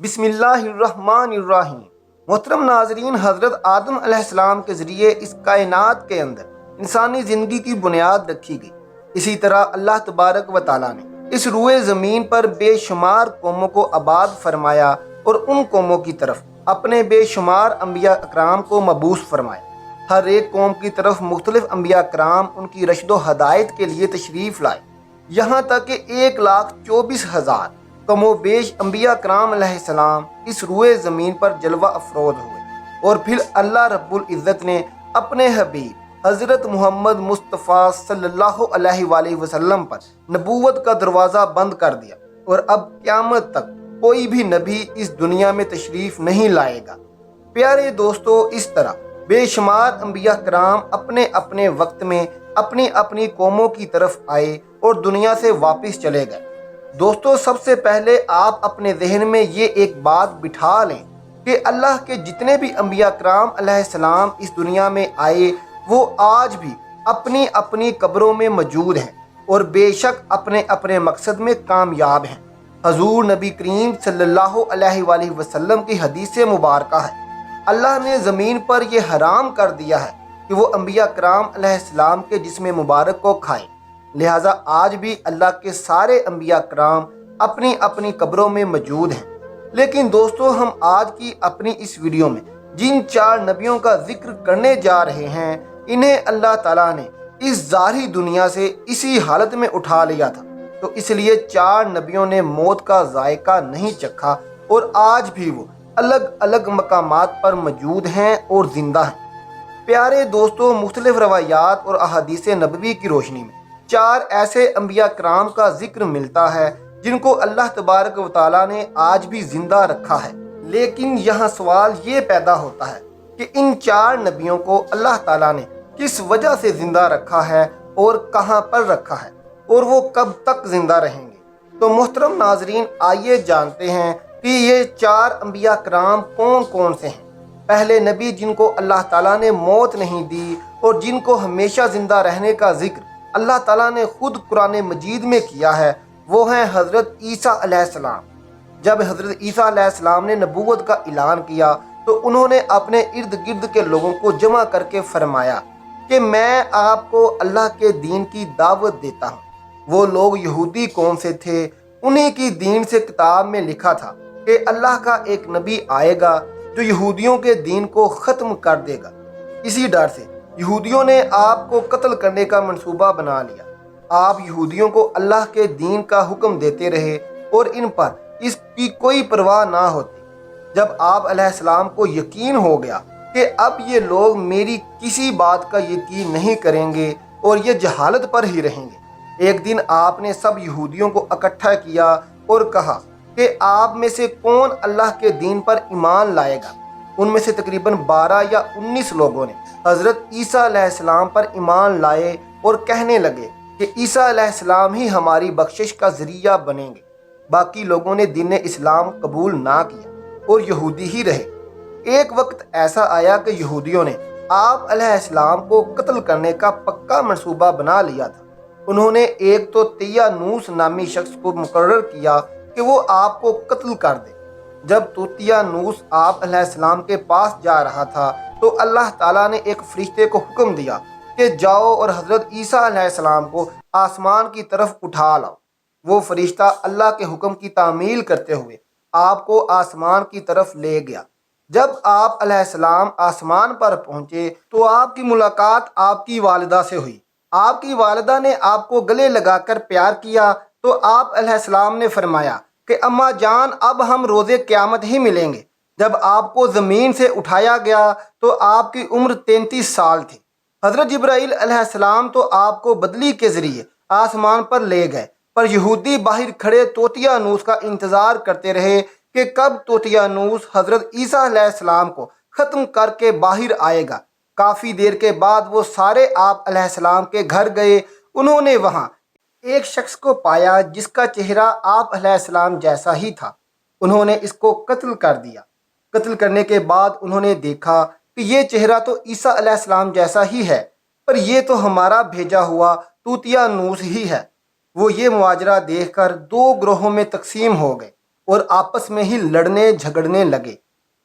بسم اللہ الرحمن الرحیم۔ محترم ناظرین، حضرت آدم علیہ السلام کے ذریعے اس کائنات کے اندر انسانی زندگی کی بنیاد رکھی گئی۔ اسی طرح اللہ تبارک و تعالیٰ نے اس روئے زمین پر بے شمار قوموں کو آباد فرمایا اور ان قوموں کی طرف اپنے بے شمار انبیاء اکرام کو مبعوث فرمایا۔ ہر ایک قوم کی طرف مختلف انبیاء کرام ان کی رشد و ہدایت کے لیے تشریف لائے، یہاں تک کہ 1,24,000 کم و بیش انبیاء کرام علیہ السلام اس روئے زمین پر جلوہ افروز ہوئے، اور پھر اللہ رب العزت نے اپنے حبیب حضرت محمد مصطفیٰ صلی اللہ علیہ وآلہ وسلم پر نبوت کا دروازہ بند کر دیا، اور اب قیامت تک کوئی بھی نبی اس دنیا میں تشریف نہیں لائے گا۔ پیارے دوستو، اس طرح بے شمار انبیاء کرام اپنے اپنے وقت میں اپنی اپنی قوموں کی طرف آئے اور دنیا سے واپس چلے گئے۔ دوستو، سب سے پہلے آپ اپنے ذہن میں یہ ایک بات بٹھا لیں کہ اللہ کے جتنے بھی انبیاء کرام علیہ السلام اس دنیا میں آئے وہ آج بھی اپنی اپنی قبروں میں موجود ہیں اور بے شک اپنے اپنے مقصد میں کامیاب ہیں۔ حضور نبی کریم صلی اللہ علیہ وآلہ وسلم کی حدیث مبارکہ ہے، اللہ نے زمین پر یہ حرام کر دیا ہے کہ وہ انبیاء کرام علیہ السلام کے جسم مبارک کو کھائیں، لہٰذا آج بھی اللہ کے سارے انبیاء کرام اپنی اپنی قبروں میں موجود ہیں۔ لیکن دوستو، ہم آج کی اپنی اس ویڈیو میں جن 4 نبیوں کا ذکر کرنے جا رہے ہیں، انہیں اللہ تعالیٰ نے اس ظاہری دنیا سے اسی حالت میں اٹھا لیا تھا، تو اس لیے 4 نبیوں نے موت کا ذائقہ نہیں چکھا اور آج بھی وہ الگ الگ مقامات پر موجود ہیں اور زندہ ہیں۔ پیارے دوستو، مختلف روایات اور احادیث نبوی کی روشنی میں 4 ایسے انبیاء کرام کا ذکر ملتا ہے جن کو اللہ تبارک و تعالیٰ نے آج بھی زندہ رکھا ہے۔ لیکن یہاں سوال یہ پیدا ہوتا ہے کہ ان 4 نبیوں کو اللہ تعالیٰ نے کس وجہ سے زندہ رکھا ہے اور کہاں پر رکھا ہے، اور وہ کب تک زندہ رہیں گے؟ تو محترم ناظرین، آئیے جانتے ہیں کہ یہ 4 انبیاء کرام کون کون سے ہیں۔ پہلے نبی جن کو اللہ تعالیٰ نے موت نہیں دی اور جن کو ہمیشہ زندہ رہنے کا ذکر اللہ تعالیٰ نے خود قرآن مجید میں کیا ہے، وہ ہیں حضرت عیسیٰ علیہ السلام۔ جب حضرت عیسیٰ علیہ السلام نے نبوت کا اعلان کیا تو انہوں نے اپنے ارد گرد کے لوگوں کو جمع کر کے فرمایا کہ میں آپ کو اللہ کے دین کی دعوت دیتا ہوں۔ وہ لوگ یہودی قوم سے تھے، انہی کی دین سے کتاب میں لکھا تھا کہ اللہ کا ایک نبی آئے گا جو یہودیوں کے دین کو ختم کر دے گا۔ اسی ڈر سے یہودیوں نے آپ کو قتل کرنے کا منصوبہ بنا لیا۔ آپ یہودیوں کو اللہ کے دین کا حکم دیتے رہے اور ان پر اس کی کوئی پرواہ نہ ہوتی۔ جب آپ علیہ السلام کو یقین ہو گیا کہ اب یہ لوگ میری کسی بات کا یقین نہیں کریں گے اور یہ جہالت پر ہی رہیں گے، ایک دن آپ نے سب یہودیوں کو اکٹھا کیا اور کہا کہ آپ میں سے کون اللہ کے دین پر ایمان لائے گا۔ ان میں سے تقریباً 12 یا 19 لوگوں نے حضرت عیسیٰ علیہ السلام پر ایمان لائے اور کہنے لگے کہ عیسیٰ علیہ السلام ہی ہماری بخشش کا ذریعہ بنیں گے۔ باقی لوگوں نے دین اسلام قبول نہ کیا اور یہودی ہی رہے۔ ایک وقت ایسا آیا کہ یہودیوں نے آپ علیہ السلام کو قتل کرنے کا پکا منصوبہ بنا لیا تھا۔ انہوں نے ایک تو طیانوس نامی شخص کو مقرر کیا کہ وہ آپ کو قتل کر دے۔ جب طیانوس آپ علیہ السلام کے پاس جا رہا تھا تو اللہ تعالیٰ نے ایک فرشتے کو حکم دیا کہ جاؤ اور حضرت عیسیٰ علیہ السلام کو آسمان کی طرف اٹھا لاؤ۔ وہ فرشتہ اللہ کے حکم کی تعمیل کرتے ہوئے آپ کو آسمان کی طرف لے گیا۔ جب آپ علیہ السلام آسمان پر پہنچے تو آپ کی ملاقات آپ کی والدہ سے ہوئی۔ آپ کی والدہ نے آپ کو گلے لگا کر پیار کیا تو آپ علیہ السلام نے فرمایا کہ اماں جان، اب ہم روز قیامت ہی ملیں گے۔ جب آپ کو زمین سے اٹھایا گیا تو آپ کی عمر 33 سال تھی۔ حضرت جبرائیل علیہ السلام تو آپ کو بدلی کے ذریعے آسمان پر لے گئے، پر یہودی باہر کھڑے طیانوس کا انتظار کرتے رہے کہ کب طیانوس حضرت عیسیٰ علیہ السلام کو ختم کر کے باہر آئے گا۔ کافی دیر کے بعد وہ سارے آپ علیہ السلام کے گھر گئے۔ انہوں نے وہاں ایک شخص کو پایا جس کا چہرہ آپ علیہ السلام جیسا ہی تھا۔ انہوں نے اس کو قتل کر دیا۔ قتل کرنے کے بعد انہوں نے دیکھا کہ یہ چہرہ تو عیسیٰ علیہ السلام جیسا ہی ہے، پر یہ تو ہمارا بھیجا ہوا طیانوس ہی ہے۔ وہ یہ مواجرہ دیکھ کر 2 گروہوں میں تقسیم ہو گئے۔ اور آپس میں ہی لڑنے جھگڑنے لگے۔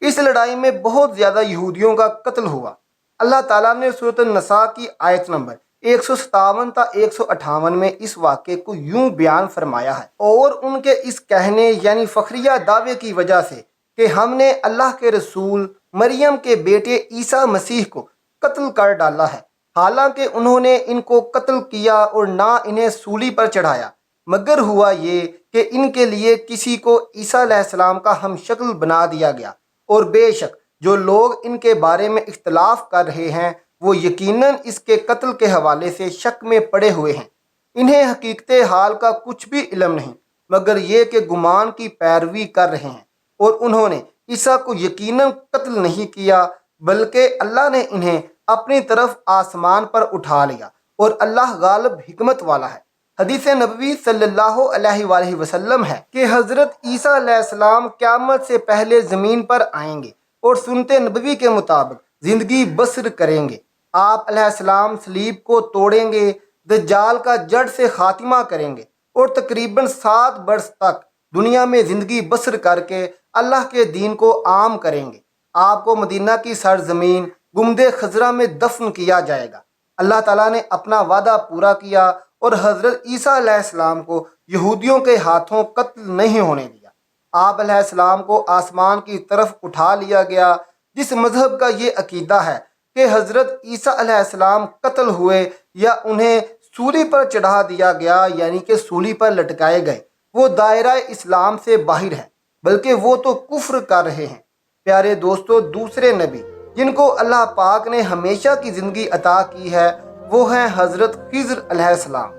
اس لڑائی میں بہت زیادہ یہودیوں کا قتل ہوا۔ اللہ تعالیٰ نے سورۃ النساء کی آیت نمبر 157 تا 158 میں اس واقعے کو یوں بیان فرمایا ہے، اور ان کے اس کہنے یعنی فخریہ دعوے کی وجہ سے کہ ہم نے اللہ کے رسول مریم کے بیٹے عیسیٰ مسیح کو قتل کر ڈالا ہے، حالانکہ انہوں نے ان کو قتل کیا اور نہ انہیں سولی پر چڑھایا، مگر ہوا یہ کہ ان کے لیے کسی کو عیسیٰ علیہ السلام کا ہم شکل بنا دیا گیا، اور بے شک جو لوگ ان کے بارے میں اختلاف کر رہے ہیں وہ یقیناً اس کے قتل کے حوالے سے شک میں پڑے ہوئے ہیں۔ انہیں حقیقت حال کا کچھ بھی علم نہیں مگر یہ کہ گمان کی پیروی کر رہے ہیں، اور انہوں نے عیسیٰ کو یقیناً قتل نہیں کیا بلکہ اللہ نے انہیں اپنی طرف آسمان پر اٹھا لیا، اور اللہ غالب حکمت والا ہے۔ حدیث نبوی صلی اللہ علیہ وآلہ وسلم ہے کہ حضرت عیسیٰ علیہ السلام قیامت سے پہلے زمین پر آئیں گے اور سنت نبوی کے مطابق زندگی بسر کریں گے۔ آپ علیہ السلام صلیب کو توڑیں گے، دجال کا جڑ سے خاتمہ کریں گے، اور تقریباً 7 برس تک دنیا میں زندگی بسر کر کے اللہ کے دین کو عام کریں گے۔ آپ کو مدینہ کی سرزمین گمد خضرا میں دفن کیا جائے گا۔ اللہ تعالیٰ نے اپنا وعدہ پورا کیا اور حضرت عیسیٰ علیہ السلام کو یہودیوں کے ہاتھوں قتل نہیں ہونے دیا۔ آپ علیہ السلام کو آسمان کی طرف اٹھا لیا گیا۔ جس مذہب کا یہ عقیدہ ہے کہ حضرت عیسیٰ علیہ السلام قتل ہوئے یا انہیں سولی پر چڑھا دیا گیا یعنی کہ سولی پر لٹکائے گئے، وہ دائرہ اسلام سے باہر ہے، بلکہ وہ تو کفر کر رہے ہیں۔ پیارے دوستو، دوسرے نبی جن کو اللہ پاک نے ہمیشہ کی زندگی عطا کی ہے وہ ہیں حضرت خضر علیہ السلام۔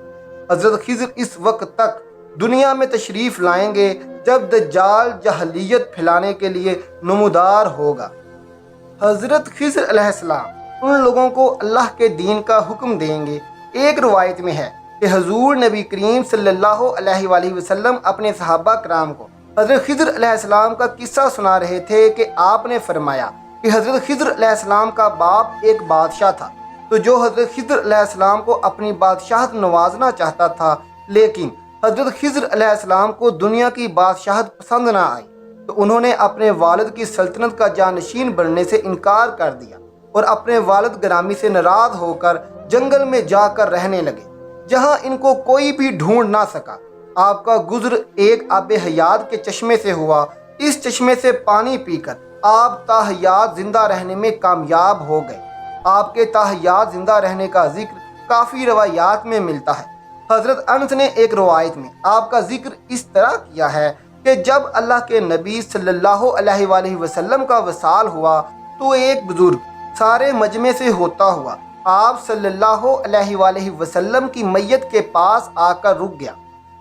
حضرت خضر اس وقت تک دنیا میں تشریف لائیں گے جب دجال جہلیت پھیلانے کے لیے نمودار ہوگا۔ حضرت خضر علیہ السلام ان لوگوں کو اللہ کے دین کا حکم دیں گے۔ ایک روایت میں ہے کہ حضور نبی کریم صلی اللہ علیہ وآلہ وسلم اپنے صحابہ کرام کو حضرت خضر علیہ السلام کا قصہ سنا رہے تھے کہ آپ نے فرمایا کہ حضرت خضر علیہ السلام کا باپ ایک بادشاہ تھا، تو جو حضرت خضر علیہ السلام کو اپنی بادشاہت نوازنا چاہتا تھا، لیکن حضرت خضر علیہ السلام کو دنیا کی بادشاہت پسند نہ آئی، تو انہوں نے اپنے والد کی سلطنت کا جانشین بننے سے انکار کر دیا اور اپنے والد گرامی سے ناراض ہو کر جنگل میں جا کر رہنے لگے، جہاں ان کو کوئی بھی ڈھونڈ نہ سکا۔ آپ کا گزر ایک آب حیات کے چشمے سے ہوا۔ اس چشمے سے پانی پی کر آپ تاحیات زندہ رہنے میں کامیاب ہو گئے۔ آپ کے تاحیات زندہ رہنے کا ذکر کافی روایات میں ملتا ہے۔ حضرت انس نے ایک روایت میں آپ کا ذکر اس طرح کیا ہے کہ جب اللہ کے نبی صلی اللہ علیہ وآلہ وسلم کا وصال ہوا تو ایک بزرگ سارے مجمع سے ہوتا ہوا آپ صلی اللہ علیہ وآلہ وسلم کی میت کے پاس آ کر رک گیا۔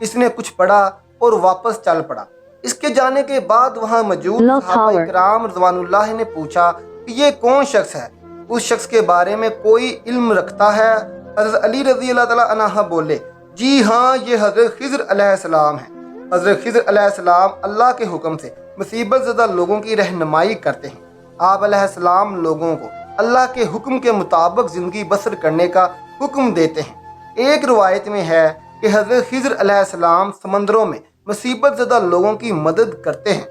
اس نے کچھ پڑھا اور واپس چل پڑا۔ اس کے جانے کے بعد وہاں موجود صحابہ کرام رضوان اللہ نے پوچھا کہ یہ کون شخص ہے، اس شخص کے بارے میں کوئی علم رکھتا ہے؟ حضرت علی رضی اللہ تعالیٰ عنہ بولے، جی ہاں، یہ حضرت خضر علیہ السلام ہیں۔ حضرت خضر علیہ السلام اللہ کے حکم سے مصیبت زدہ لوگوں کی رہنمائی کرتے ہیں۔ آپ علیہ السلام لوگوں کو اللہ کے حکم کے مطابق زندگی بسر کرنے کا حکم دیتے ہیں۔ ایک روایت میں ہے کہ حضرت خضر علیہ السلام سمندروں میں مصیبت زدہ لوگوں کی مدد کرتے ہیں۔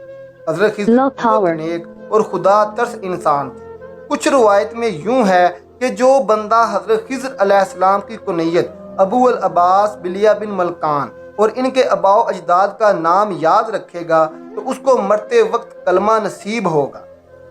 حضرت خضر بہت نیک اور خدا ترس انسان تھے۔ کچھ روایت میں یوں ہے کہ جو بندہ حضرت خضر علیہ السلام کی کنیت ابو العباس بلیہ بن ملکان اور ان کے آباء و اجداد کا نام یاد رکھے گا تو اس کو مرتے وقت کلمہ نصیب ہوگا۔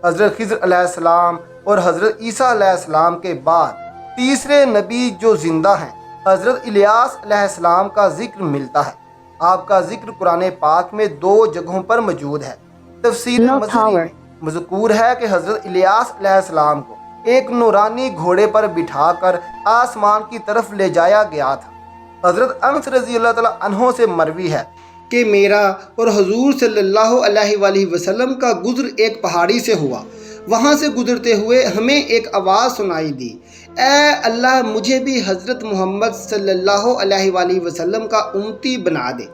حضرت خضر علیہ السلام اور حضرت عیسیٰ علیہ السلام کے بعد تیسرے نبی جو زندہ ہیں حضرت الیاس علیہ السلام کا ذکر ملتا ہے۔ آپ کا ذکر قرآن پاک میں 2 جگہوں پر موجود ہے۔ تفسیر مظہری میں مذکور ہے کہ حضرت الیاس علیہ السلام کو ایک نورانی گھوڑے پر بٹھا کر آسمان کی طرف لے جایا گیا تھا۔ حضرت انس رضی اللہ تعالیٰ عنہ سے مروی ہے کہ میرا اور حضور صلی اللہ علیہ وآلہ وسلم کا گزر ایک پہاڑی سے ہوا۔ وہاں سے گزرتے ہوئے ہمیں ایک آواز سنائی دی، اے اللہ مجھے بھی حضرت محمد صلی اللہ علیہ وآلہ وسلم کا امتی بنا دے۔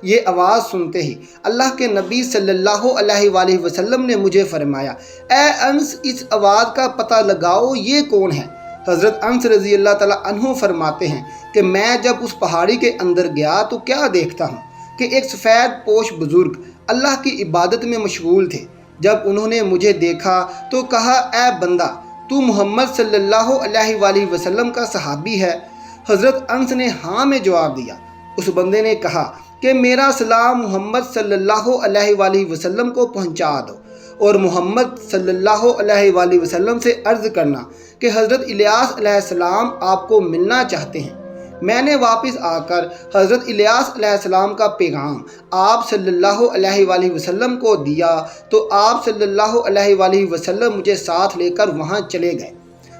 یہ آواز سنتے ہی اللہ کے نبی صلی اللہ علیہ وآلہ وسلم نے مجھے فرمایا، اے انس اس آواز کا پتہ لگاؤ یہ کون ہے۔ حضرت انس رضی اللہ تعالیٰ عنہ فرماتے ہیں کہ میں جب اس پہاڑی کے اندر گیا تو کیا دیکھتا ہوں کہ ایک سفید پوش بزرگ اللہ کی عبادت میں مشغول تھے۔ جب انہوں نے مجھے دیکھا تو کہا، اے بندہ، تو محمد صلی اللہ علیہ وآلہ وسلم کا صحابی ہے؟ حضرت انس نے ہاں میں جواب دیا۔ اس بندے نے کہا کہ میرا سلام محمد صلی اللہ علیہ وآلہ وسلم کو پہنچا دو، اور محمد صلی اللہ علیہ وآلہ وسلم سے عرض کرنا کہ حضرت الیاس علیہ السلام آپ کو ملنا چاہتے ہیں۔ میں نے واپس آ کر حضرت الیاس علیہ السلام کا پیغام آپ صلی اللہ علیہ وآلہ وسلم کو دیا تو آپ صلی اللہ علیہ وآلہ وسلم مجھے ساتھ لے کر وہاں چلے گئے۔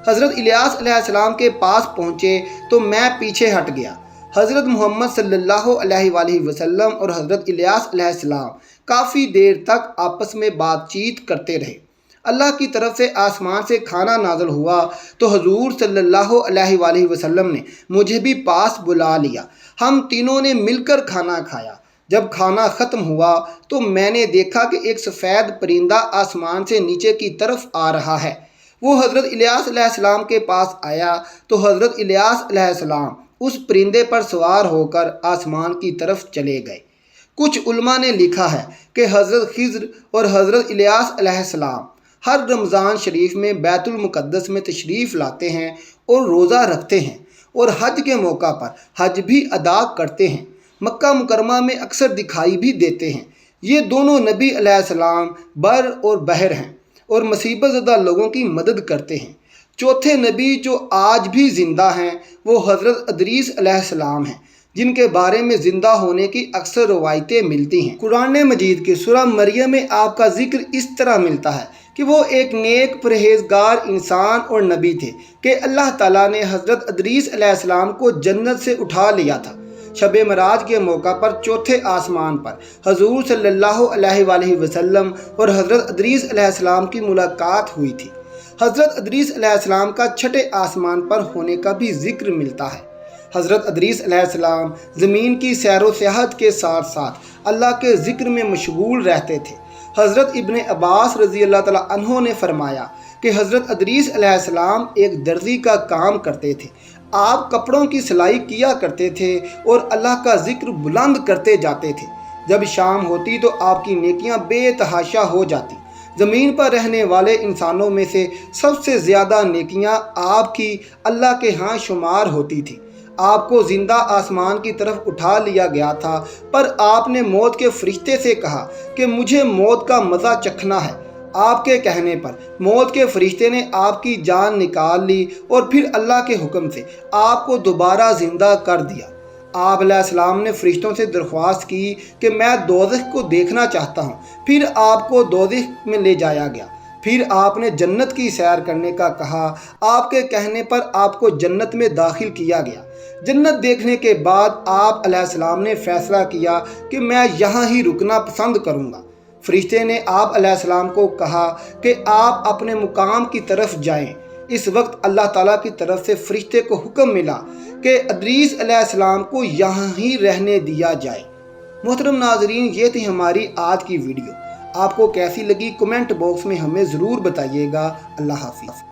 حضرت الیاس علیہ السلام کے پاس پہنچے تو میں پیچھے ہٹ گیا۔ حضرت محمد صلی اللہ علیہ وآلہ وسلم اور حضرت الیاس علیہ السلام کافی دیر تک آپس میں بات چیت کرتے رہے۔ اللہ کی طرف سے آسمان سے کھانا نازل ہوا تو حضور صلی اللہ علیہ وآلہ وسلم نے مجھے بھی پاس بلا لیا۔ ہم تینوں نے مل کر کھانا کھایا۔ جب کھانا ختم ہوا تو میں نے دیکھا کہ ایک سفید پرندہ آسمان سے نیچے کی طرف آ رہا ہے۔ وہ حضرت الیاس علیہ السلام کے پاس آیا تو حضرت الیاس علیہ السلام اس پرندے پر سوار ہو کر آسمان کی طرف چلے گئے۔ کچھ علماء نے لکھا ہے کہ حضرت خضر اور حضرت الیاس علیہ السلام ہر رمضان شریف میں بیت المقدس میں تشریف لاتے ہیں اور روزہ رکھتے ہیں، اور حج کے موقع پر حج بھی ادا کرتے ہیں۔ مکہ مکرمہ میں اکثر دکھائی بھی دیتے ہیں۔ یہ دونوں نبی علیہ السلام بر اور بحر ہیں اور مصیبت زدہ لوگوں کی مدد کرتے ہیں۔ چوتھے نبی جو آج بھی زندہ ہیں وہ حضرت ادریس علیہ السلام ہیں، جن کے بارے میں زندہ ہونے کی اکثر روایتیں ملتی ہیں۔ قرآن مجید کی سورہ مریم میں آپ کا ذکر اس طرح ملتا ہے کہ وہ ایک نیک پرہیزگار انسان اور نبی تھے کہ اللہ تعالیٰ نے حضرت ادریس علیہ السلام کو جنت سے اٹھا لیا تھا۔ شب معراج کے موقع پر چوتھے آسمان پر حضور صلی اللہ علیہ وآلہ وسلم اور حضرت ادریس علیہ السلام کی ملاقات ہوئی تھی۔ حضرت ادریس علیہ السلام کا چھٹے آسمان پر ہونے کا بھی ذکر ملتا ہے۔ حضرت ادریس علیہ السلام زمین کی سیر و سیاحت کے ساتھ ساتھ اللہ کے ذکر میں مشغول رہتے تھے۔ حضرت ابن عباس رضی اللہ تعالیٰ عنہ نے فرمایا کہ حضرت ادریس علیہ السلام ایک درزی کا کام کرتے تھے۔ آپ کپڑوں کی سلائی کیا کرتے تھے اور اللہ کا ذکر بلند کرتے جاتے تھے۔ جب شام ہوتی تو آپ کی نیکیاں بے تحاشا ہو جاتی۔ زمین پر رہنے والے انسانوں میں سے سب سے زیادہ نیکیاں آپ کی اللہ کے ہاں شمار ہوتی تھی۔ آپ کو زندہ آسمان کی طرف اٹھا لیا گیا تھا، پر آپ نے موت کے فرشتے سے کہا کہ مجھے موت کا مزہ چکھنا ہے۔ آپ کے کہنے پر موت کے فرشتے نے آپ کی جان نکال لی اور پھر اللہ کے حکم سے آپ کو دوبارہ زندہ کر دیا۔ آپ علیہ السلام نے فرشتوں سے درخواست کی کہ میں دوزخ کو دیکھنا چاہتا ہوں۔ پھر آپ کو دوزخ میں لے جایا گیا۔ پھر آپ نے جنت کی سیر کرنے کا کہا۔ آپ کے کہنے پر آپ کو جنت میں داخل کیا گیا۔ جنت دیکھنے کے بعد آپ علیہ السلام نے فیصلہ کیا کہ میں یہاں ہی رکنا پسند کروں گا۔ فرشتے نے آپ علیہ السلام کو کہا کہ آپ اپنے مقام کی طرف جائیں۔ اس وقت اللہ تعالیٰ کی طرف سے فرشتے کو حکم ملا کہ ادریس علیہ السلام کو یہاں ہی رہنے دیا جائے۔ محترم ناظرین، یہ تھی ہماری آج کی ویڈیو۔ آپ کو کیسی لگی کمنٹ باکس میں ہمیں ضرور بتائیے گا۔ اللہ حافظ۔